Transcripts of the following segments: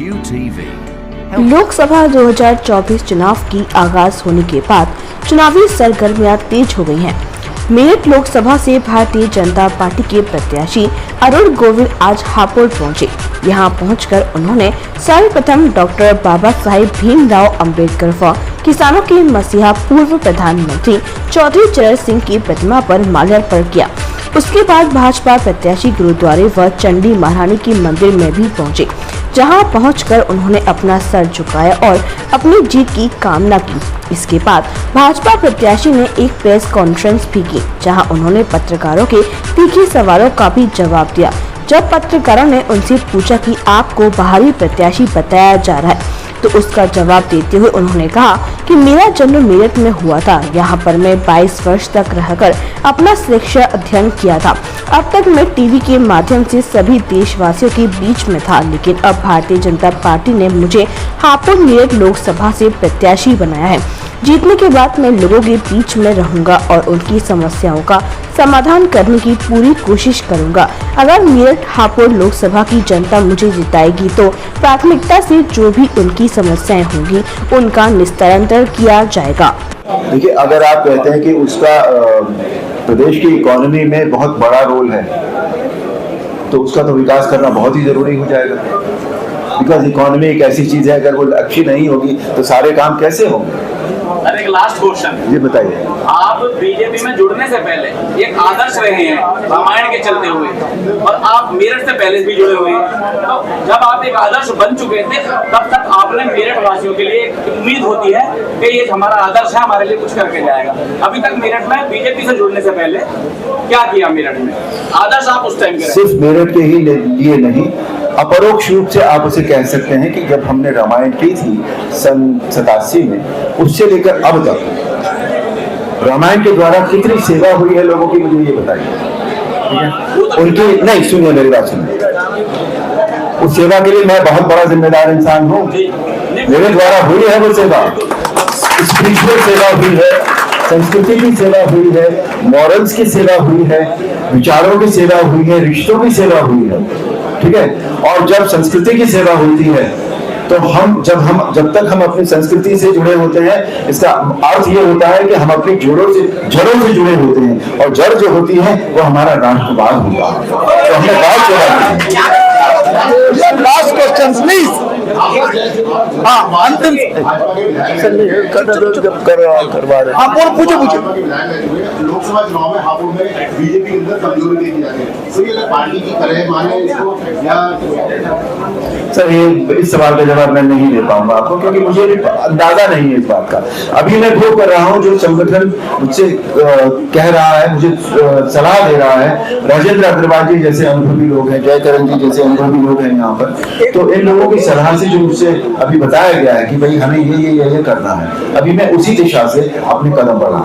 QTV। Lok Sabha 2024 चुनाव की आगाज होने के बाद चुनावी सरगर्मियां तेज हो गई हैं। मेरठ लोकसभा से भारतीय जनता पार्टी के प्रत्याशी अरुण गोविल आज हापुड़ पहुंचे। यहां पहुंचकर उन्होंने सर्वप्रथम डॉक्टर बाबा साहेब भीमराव अंबेडकर व किसानों के मसीहा पूर्व प्रधानमंत्री चौधरी चरण सिंह की प्रतिमा पर माल्यार्पण किया। उसके बाद भाजपा प्रत्याशी गुरुद्वारे व चंडी महारानी की मंदिर में भी पहुंचे, जहां पहुंचकर उन्होंने अपना सर झुकाया और अपनी जीत की कामना की। इसके बाद भाजपा प्रत्याशी ने एक प्रेस कॉन्फ्रेंस भी की, जहां उन्होंने पत्रकारों के तीखे सवालों का भी जवाब दिया। जब पत्रकारों ने उनसे पूछा कि आपको बाहरी प्रत्याशी बताया जा रहा है, तो उसका जवाब देते हुए उन्होंने कहा कि मेरा जन्म मेरठ में हुआ था। यहाँ पर मैं 22 वर्ष तक रहकर अपना शिक्षा अध्ययन किया था। अब तक मैं टीवी के माध्यम से सभी देशवासियों के बीच में था, लेकिन अब भारतीय जनता पार्टी ने मुझे हापुड़ मेरठ लोकसभा से प्रत्याशी बनाया है। जीतने के बाद मैं लोगों के बीच में रहूंगा और उनकी समस्याओं का समाधान करने की पूरी कोशिश करूंगा। अगर मेरठ हापुड़ लोकसभा की जनता मुझे जिताएगी तो प्राथमिकता से जो भी उनकी समस्याएं होंगी उनका निस्तारण किया जाएगा। देखिए, अगर आप कहते हैं कि उसका प्रदेश की इकोनॉमी में बहुत बड़ा रोल है, तो उसका तो विकास करना बहुत ही जरूरी हो जाएगा। बिकॉज इकोनॉमी एक ऐसी चीज है, अगर वो अच्छी नहीं होगी तो सारे काम कैसे होंगे। एक लास्ट क्वेश्चन ये बताइए, आप बीजेपी में जुड़ने से पहले एक आदर्श रहे हैं रामायण के चलते हुए, और आप मेरठ से पहले भी जुड़े हुए हैं। तो जब आप एक आदर्श बन चुके थे, तब तक आपने मेरठ वासियों के लिए एक उम्मीद होती है कि ये हमारा आदर्श है, हमारे लिए कुछ करके जाएगा। अभी तक मेरठ में बीजेपी से जुड़ने से पहले क्या किया मेरठ में? आदर्श आप उस टाइम सिर्फ मेरठ के ही लिए नहीं, अपरोक्ष रूप से आप उसे कह सकते हैं कि जब हमने रामायण की थी सन 87 में, उससे लेकर अब तक रामायण के द्वारा कितनी सेवा हुई है लोगों की, मुझे ये बताइए। उनकी नहीं, सुनिए मेरी बात सुनिए। उस सेवा के लिए मैं बहुत बड़ा जिम्मेदार इंसान हूँ। मेरे द्वारा हुई है वो सेवा, स्पिरिचुअल सेवा हुई है, संस्कृति की सेवा हुई है, मॉरल्स की सेवा हुई है, विचारों की सेवा हुई है, रिश्तों की सेवा हुई है। ठीक है। और जब संस्कृति की सेवा होती है तो जब तक हम अपनी संस्कृति से जुड़े होते हैं, इसका अर्थ ये होता है कि हम अपनी जड़ों से जुड़े होते हैं, और जड़ जो होती है वो हमारा राष्ट्रवाद होता है। तो हमने बात किया। Last question please. हाँ, अंतिम करवा रहे। हाँ, पूछो। लोकसभा चुनाव में हापुड़ में बीजेपी के अंदर कमजोरी देखी जाती है, तो ये पार्टी की तरह माने इसको या? सर, ये इस सवाल का जवाब मैं नहीं दे पाऊंगा आपको, क्योंकि मुझे अंदाजा नहीं है इस बात का। अभी मैं वो कर रहा हूँ जो संगठन मुझसे कह रहा है, मुझे सलाह दे रहा है। राजेंद्र अग्रवाल जी जैसे अनुभवी लोग हैं, जयकरण जी जैसे अनुभवी लोग हैं यहाँ पर, तो इन लोगों की सलाह से जो मुझसे अभी बताया गया है कि भाई हमें ये करना है, अभी मैं उसी दिशा से अपने कदम बढ़ा।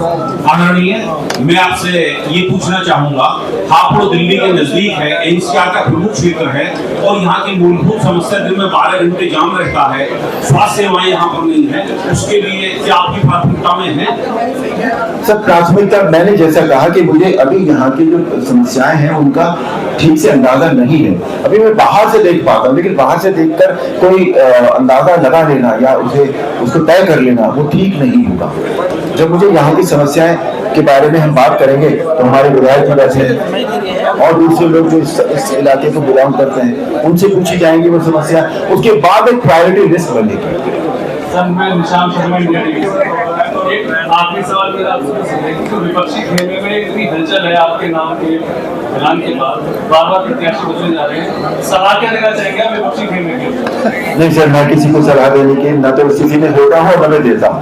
आदरणीय, मैं आपसे ये पूछना चाहूंगा, हापुड़ दिल्ली के नजदीक है, एनसीआर का प्रमुख क्षेत्र है, और यहाँ की मूलभूत समस्या दिन में 12 घंटे जाम रहता है, स्वास्थ्य सेवाएं यहाँ पर नहीं है, उसके लिए क्या आपकी प्राथमिकता में है? सब प्राथमिकता, मैंने जैसा कहा कि मुझे अभी यहाँ की जो समस्याएं हैं उनका ठीक से अंदाजा नहीं है। अभी मैं बाहर से देख पाता हूँ, लेकिन बाहर से देखकर कोई अंदाजा लगा लेना या उसको तय कर लेना वो ठीक नहीं होगा। जब मुझे यहाँ की समस्याएं के बारे में हम बात करेंगे तो हमारे विधायक जी बैठे और दूसरे लोग जो इस इलाके को बिलोंग करते हैं उनसे पूछी जाएंगी वो समस्या, उसके बाद एक प्रायोरिटी लिस्ट बनेगी। सर, मैं निशांत शर्मा, इंडिया टीवी से। एक आखिरी सवाल मेरा आपसे, तो विपक्षी खेमे में इतनी हलचल है आपके नाम के ऐलान के बाद, बार-बार प्रत्याशी बदले जा रहे हैं, सलाह क्या देना चाहेंगे आप विपक्षी खेमे के? नहीं सर, मैं किसी को सलाह देने की न तो स्थिति में होता हूँ और न मैं देता हूँ।